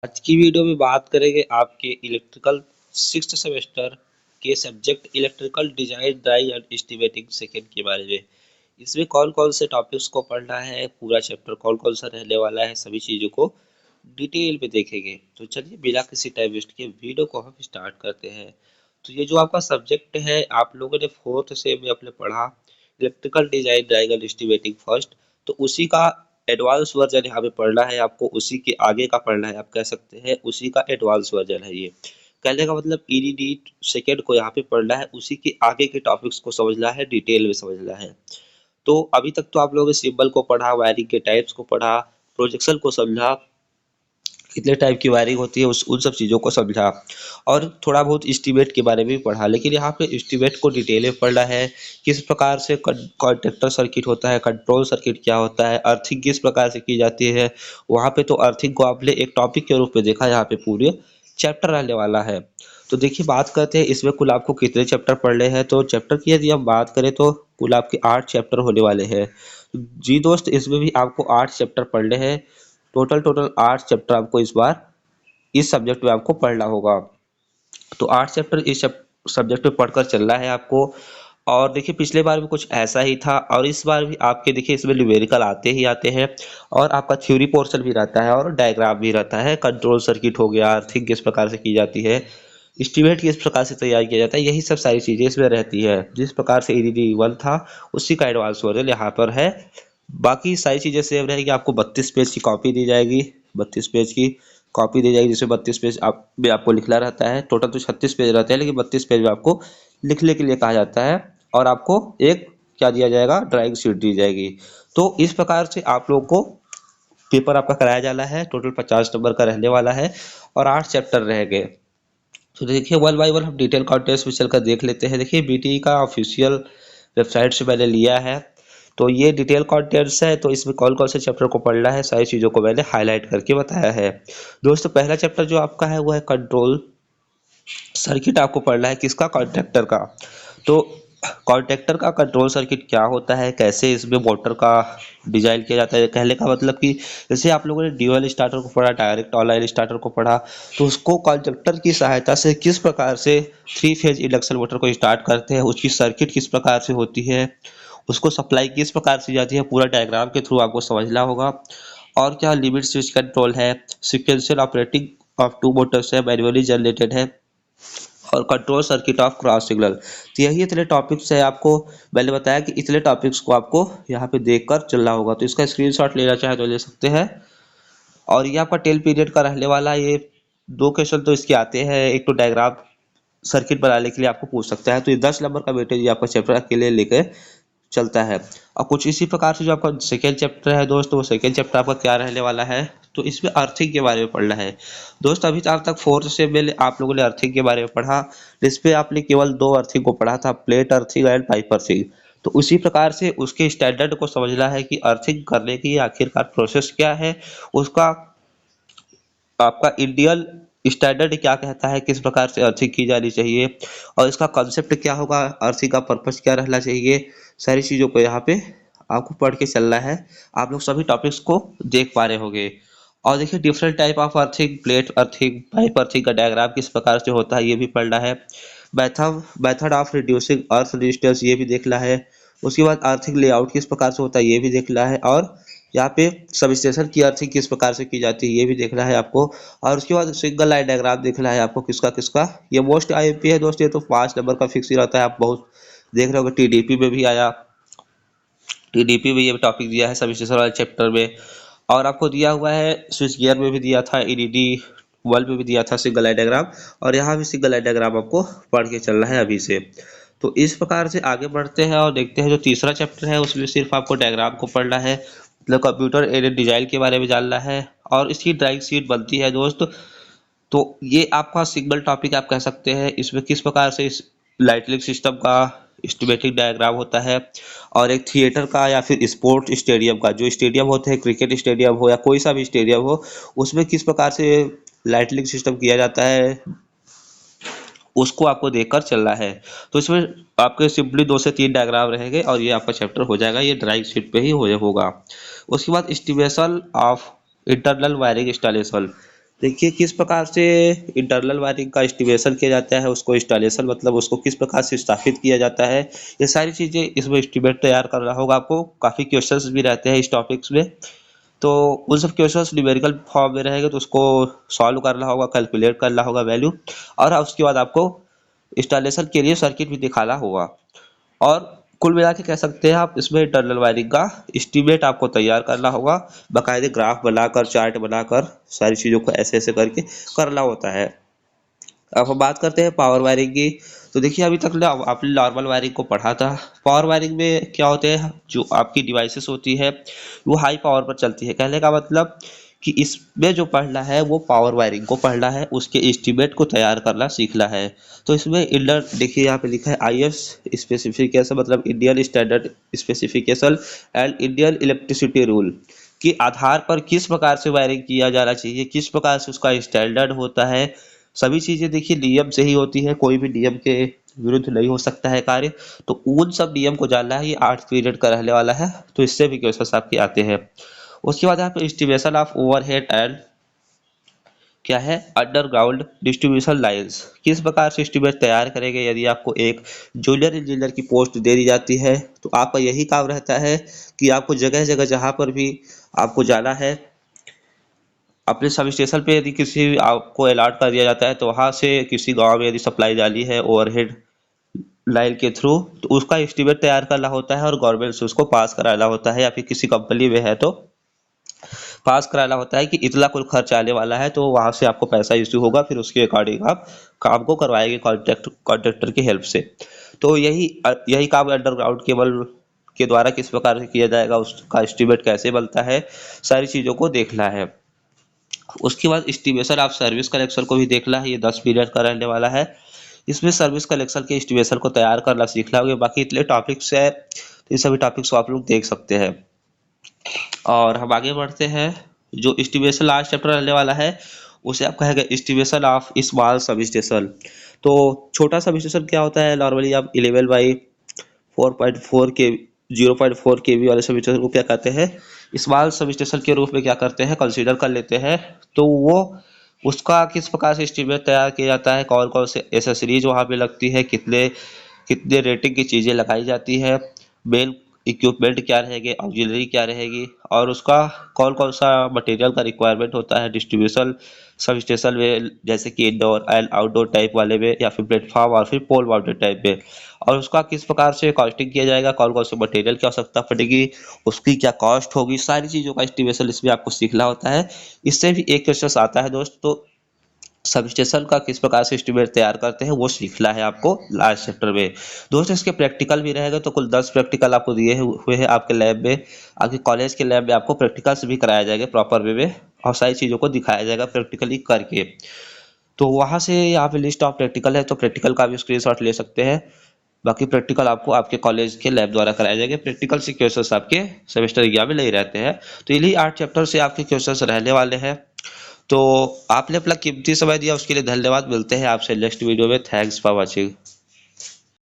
आज की वीडियो में बात करेंगे आपके इलेक्ट्रिकल सिक्स्थ सेमेस्टर के subject electrical design drawing and estimating second के बारे में। इसमें कौन कौन से टॉपिक्स को पढ़ना है, पूरा चैप्टर कौन कौन सा रहने वाला है, सभी चीज़ों को डिटेल में देखेंगे। तो चलिए बिना किसी टाइम वेस्ट के वीडियो को हम स्टार्ट करते हैं। तो ये जो आपका सब्जेक्ट है, आप लोगों ने फोर्थ सेम में अपने पढ़ा electrical design drawing and estimating first, तो उसी का एडवांस वर्जन यहाँ पे पढ़ना है आपको, उसी के आगे का पढ़ना है, आप कह सकते हैं उसी का एडवांस वर्जन है ये। कहने का मतलब ईडीडी सेकेंड को यहाँ पे पढ़ना है, उसी के आगे के टॉपिक्स को समझना है, डिटेल में समझना है। तो अभी तक तो आप लोगों ने सिंबल को पढ़ा, वायरिंग के टाइप्स को पढ़ा, प्रोजेक्शन को समझा, कितने टाइप की वायरिंग होती है उन सब चीज़ों को समझा, और थोड़ा बहुत एस्टीमेट के बारे में भी पढ़ा। लेकिन यहाँ पे एस्टीमेट को डिटेल में पढ़ना है, किस प्रकार से कॉन्टेक्टर सर्किट होता है, कंट्रोल सर्किट क्या होता है, अर्थिंग किस प्रकार से की जाती है। वहाँ पे तो अर्थिंग को आपने एक टॉपिक के रूप में देखा, यहाँ पे पूरे चैप्टर रहने वाला है। तो देखिए बात करते हैं इसमें कुल आपको कितने चैप्टर पढ़ने हैं। तो चैप्टर की यदि हम बात करें तो कुल आपके 8 चैप्टर होने वाले हैं। जी दोस्त, इसमें भी आपको 8 चैप्टर पढ़ने हैं। टोटल 8 चैप्टर आपको इस बार इस सब्जेक्ट में आपको पढ़ना होगा। तो 8 चैप्टर इस सब्जेक्ट में पढ़कर चलना है आपको। और देखिए पिछले बार भी कुछ ऐसा ही था, और इस बार भी आपके देखिए इसमें न्यूमेरिकल आते ही आते हैं, और आपका थ्योरी पोर्शन भी रहता है और डायग्राम भी रहता है। कंट्रोल सर्किट हो गया, अर्थिंग किस प्रकार से की जाती है, एस्टीमेट किस प्रकार से तैयार किया जाता है, यही सब सारी चीज़ें इसमें रहती है। जिस प्रकार से ईडीडी वन था उसी का एडवांस वर्जन यहाँ पर है। बाकी सारी चीज़ें सेम रहेगी। आपको 32 पेज की कॉपी दी जाएगी, 32 पेज की कॉपी दी जाएगी, जिसमें 32 पेज में आपको लिखना रहता है। टोटल तो 36 पेज रहते हैं, लेकिन 32 पेज में आपको लिखने के लिए कहा जाता है। और आपको एक क्या दिया जाएगा, ड्राइंग शीट दी जाएगी। तो इस प्रकार से आप लोग को पेपर आपका कराया जाना है। टोटल 50 नंबर का रहने वाला है और 8 चैप्टर रहेंगे। तो देखिए वन बाय वन हम डिटेल कॉन्टेस्ट में चलकर देख लेते हैं। देखिए बीटी का ऑफिशियल वेबसाइट से मैंने लिया है, तो ये डिटेल कॉन्टेंट्स है। तो इसमें कौन कौन से चैप्टर को पढ़ना है, सारी चीज़ों को मैंने हाईलाइट करके बताया है। दोस्तों पहला चैप्टर जो आपका है वो है कंट्रोल सर्किट। आपको पढ़ना है किसका, कॉन्ट्रैक्टर का। तो कॉन्ट्रैक्टर का कंट्रोल सर्किट क्या होता है, कैसे इसमें मोटर का डिजाइन किया जाता है। कहने का मतलब कि जैसे आप लोगों ने ड्यूअल स्टार्टर को पढ़ा, डायरेक्ट ऑनलाइन स्टार्टर को पढ़ा, तो उसको कॉन्ट्रैक्टर की सहायता से किस प्रकार से 3 फेज इंडक्शन मोटर को स्टार्ट करते हैं, उसकी सर्किट किस प्रकार से होती है, उसको सप्लाई किस प्रकार से जाती है, पूरा डायग्राम के थ्रू आपको समझना होगा। और क्या लिमिट स्विच कंट्रोल है, sequential operating of two motors है, मैन्युअली जनरेटेड है, और control circuit of cross signal. तो यही इतने टॉपिक्स है। आपको मैंने बताया कि इतने टॉपिक्स को आपको यहाँ पे देखकर चलना होगा। तो इसका स्क्रीनशॉट लेना चाहे तो ले सकते हैं। और ये आपका 10 पीरियड का रहने वाला है। ये 2 क्वेश्चन तो इसके आते हैं, एक तो डायग्राम सर्किट बनाने के लिए आपको पूछ सकता है। तो ये 10 नंबर का वेटेज आपका चैप्टर अकेले लेके चलता है। और कुछ इसी प्रकार से जो आपका सेकेंड चैप्टर है दोस्तों, वो सेकेंड चैप्टर आपका क्या रहने वाला है, तो इसमें अर्थिंग के बारे में पढ़ना है। दोस्त अभी तक फोर्थ से में आप लोगों ने अर्थिंग के बारे में पढ़ा, जिसपे आपने केवल 2 अर्थिंग को पढ़ा था, plate earthing and pipe earthing. तो उसी प्रकार से उसके स्टैंडर्ड को समझना है कि अर्थिंग करने की आखिरकार प्रोसेस क्या है, उसका आपका इंडियन स्टैंडर्ड क्या कहता है, किस प्रकार से अर्थिंग की जानी चाहिए, और इसका कंसेप्ट क्या होगा, अर्थिंग का पर्पस क्या रहना चाहिए। सारी चीज़ों को यहाँ पे आपको पढ़ के चलना है। आप लोग सभी टॉपिक्स को देख पा रहे होंगे। और देखिए different type of earthing, plate earthing, pipe earthing का डायग्राम किस प्रकार से होता है ये भी पढ़ना है। Method of reducing earth resistance ये भी देखना है। उसके बाद अर्थिंग लेआउट किस प्रकार से होता है ये भी देखना है। और यहाँ पे सब स्टेशन की अर्थिंग किस प्रकार से की जाती है ये भी देखना है आपको। और उसके बाद सिंगल लाइन डायग्राम देखना है आपको, किसका किसका। ये मोस्ट आईएमपी है दोस्त, ये तो 5 नंबर का फिक्स ही रहता है। आप बहुत देख रहे होंगे, टीडीपी में भी आया, टीडीपी में ये टॉपिक दिया है सब स्टेशन वाले चैप्टर में। और आपको दिया हुआ है स्विच गियर में भी दिया था, ईडीडी वर्ल्ड में भी दिया था सिंगल लाइन डायग्राम। और यहाँ भी सिंगल लाइन डायग्राम आपको पढ़ के चलना है अभी से। तो इस प्रकार से आगे बढ़ते हैं और देखते हैं जो तीसरा चैप्टर है उसमें सिर्फ आपको डायग्राम को पढ़ना है, मतलब कंप्यूटर एडेड डिजाइन के बारे में जानना है। और इसकी ड्राइंग शीट बनती है दोस्त। तो ये आपका सिंगल टॉपिक आप कह सकते हैं। इसमें किस प्रकार से इस लाइटनिंग सिस्टम का स्कीमेटिक डायग्राम होता है, और एक थिएटर का या फिर स्पोर्ट स्टेडियम का, जो स्टेडियम होते हैं, क्रिकेट स्टेडियम हो या कोई सा भी स्टेडियम हो, उसमें किस प्रकार से लाइटनिंग सिस्टम किया जाता है, उसको आपको देखकर चलना है। तो इसमें आपके सिंपली 2 से 3 डायग्राम रहेंगे और ये आपका चैप्टर हो जाएगा। ये ड्राइंग शीट पे ही होगा। उसके बाद estimation of internal wiring installation, देखिए किस प्रकार से इंटरनल वायरिंग का एस्टिमेशन किया जाता है, उसको इंस्टॉलेशन मतलब उसको किस प्रकार से स्थापित किया जाता है, ये सारी चीज़ें इसमें एस्टिमेट तैयार करना होगा आपको। काफ़ी क्वेश्चंस भी रहते हैं इस टॉपिक्स में, तो उन सब क्वेश्चंस न्यूमेरिकल फॉर्म में रहेंगे तो उसको सॉल्व करना होगा, कैलकुलेट करना होगा वैल्यू, और उसके बाद आपको इंस्टॉलेशन के लिए सर्किट भी दिखाना होगा। और कुल मिला के कह सकते हैं आप इसमें इंटरनल वायरिंग का एस्टीमेट आपको तैयार करना होगा, बाकायदे ग्राफ बनाकर चार्ट बनाकर सारी चीज़ों को ऐसे ऐसे करके करना होता है। अब हम बात करते हैं पावर वायरिंग की। तो देखिए अभी तक आपने नॉर्मल वायरिंग को पढ़ा था। पावर वायरिंग में क्या होते हैं, जो आपकी डिवाइसेस होती है वो हाई पावर पर चलती है। कहने का मतलब कि इसमें जो पढ़ना है वो पावर वायरिंग को पढ़ना है, उसके एस्टीमेट को तैयार करना सीखना है। तो इसमें इंडर देखिए यहाँ पे लिखा है IS स्पेसिफिकेशन मतलब Indian standard specification and Indian electricity rule के आधार पर किस प्रकार से वायरिंग किया जाना चाहिए, किस प्रकार से उसका स्टैंडर्ड होता है। सभी चीजें देखिए नियम से ही होती है, कोई भी नियम के विरुद्ध नहीं हो सकता है कार्य। तो उन सब नियम को जानना है, ये 8 पीरियड का रहने वाला है, तो इससे भी क्वेश्चन आपके आते हैं। उसके बाद यहाँ पे एस्टिमेशन ऑफ ओवरहेड एंड क्या है अंडरग्राउंड डिस्ट्रीब्यूशन लाइंस, किस प्रकार से एस्टिमेट तैयार करेंगे। यदि आपको एक जूनियर इंजीनियर की पोस्ट दे दी जाती है तो आपका यही काम रहता है कि आपको जगह जगह जहाँ पर भी आपको जाना है, अपने सब स्टेशन पे यदि किसी आपको अलॉट कर दिया जाता है तो वहां से किसी गांव में यदि सप्लाई जानी है ओवरहेड लाइन के थ्रू, तो उसका एस्टीमेट तैयार करना होता है और गवर्नमेंट से उसको पास कराना होता है, या फिर किसी कंपनी में है तो पास कराना होता है कि इतना कुल खर्च आने वाला है, तो वहां से आपको पैसा इश्यू होगा, फिर उसके अकॉर्डिंग आप काम को करवाएंगे कॉन्ट्रैक्टर की हेल्प से। तो यही यही काम अंडरग्राउंड केबल के द्वारा किस प्रकार से किया जाएगा, उसका एस्टीमेट कैसे बनता है, सारी चीजों को देखना है। उसके बाद एस्टिमेशन ऑफ सर्विस कलेक्शन को भी देखना है, ये 10 पीरियड का रहने वाला है। इसमें सर्विस कलेक्शन के एस्टिमेशन को तैयार करना सीखना होगा। बाकी इतने टॉपिक्स है तो ये सभी टॉपिक्स को आप लोग देख सकते हैं। और हम आगे बढ़ते हैं, जो एस्टिमेशन लास्ट चैप्टर रहने वाला है उसे आप कहेंगे estimation of small sub station. तो छोटा सब स्टेशन क्या होता है, नॉर्मली आप 11/4.4 के 0.4 केवी वाले सब स्टेशन को क्या कहते हैं, स्मॉल सब स्टेशन के रूप में क्या करते हैं, कंसीडर कर लेते हैं। तो वो उसका किस प्रकार से एस्टीमेट तैयार किया जाता है, कौन कौन से एसेसरीज वहाँ पे लगती है, कितने कितने रेटिंग की चीज़ें लगाई जाती है, मेन इक्विपमेंट क्या रहेगी, ऑक्सिलरी क्या रहेगी, और उसका कौन कौन सा मटेरियल का रिक्वायरमेंट होता है डिस्ट्रीब्यूशन सब स्टेशन में, जैसे कि इंडोर एंड आउटडोर टाइप वाले में, या फिर प्लेटफॉर्म और फिर पोल माउंटेड टाइप में। और उसका किस प्रकार से कॉस्टिंग किया जाएगा, कौन कौन से मटेरियल की आवश्यकता पड़ेगी, उसकी क्या कॉस्ट होगी, सारी चीज़ों का एस्टिमेशन इसमें आपको सीखना होता है। इससे भी एक क्वेश्चन आता है दोस्त, तो सब स्टेशन का किस प्रकार से एस्टिमेट तैयार करते हैं वो सीखना है आपको लास्ट चैप्टर में। दोस्तों इसके प्रैक्टिकल भी रहेगा, तो कुल 10 प्रैक्टिकल आपको दिए हुए हैं आपके लैब में। आपके कॉलेज के लैब में आपको प्रैक्टिकल्स भी कराया जाएगा प्रॉपर वे में, और सारी चीज़ों को दिखाया जाएगा प्रैक्टिकली करके। तो वहाँ से यहाँ पे लिस्ट ऑफ प्रैक्टिकल है, तो प्रैक्टिकल का भी स्क्रीनशॉट ले सकते हैं। बाकी प्रैक्टिकल आपको आपके कॉलेज के लैब द्वारा कराए जाएंगे। प्रैक्टिकल से क्वेश्चंस आपके सेमेस्टर एग्जाम में नहीं रहते हैं। तो यही 8 चैप्टर से आपके क्वेश्चंस रहने वाले हैं। तो आपने अपना कीमती समय दिया उसके लिए धन्यवाद। मिलते हैं आपसे नेक्स्ट वीडियो में। Thanks for watching.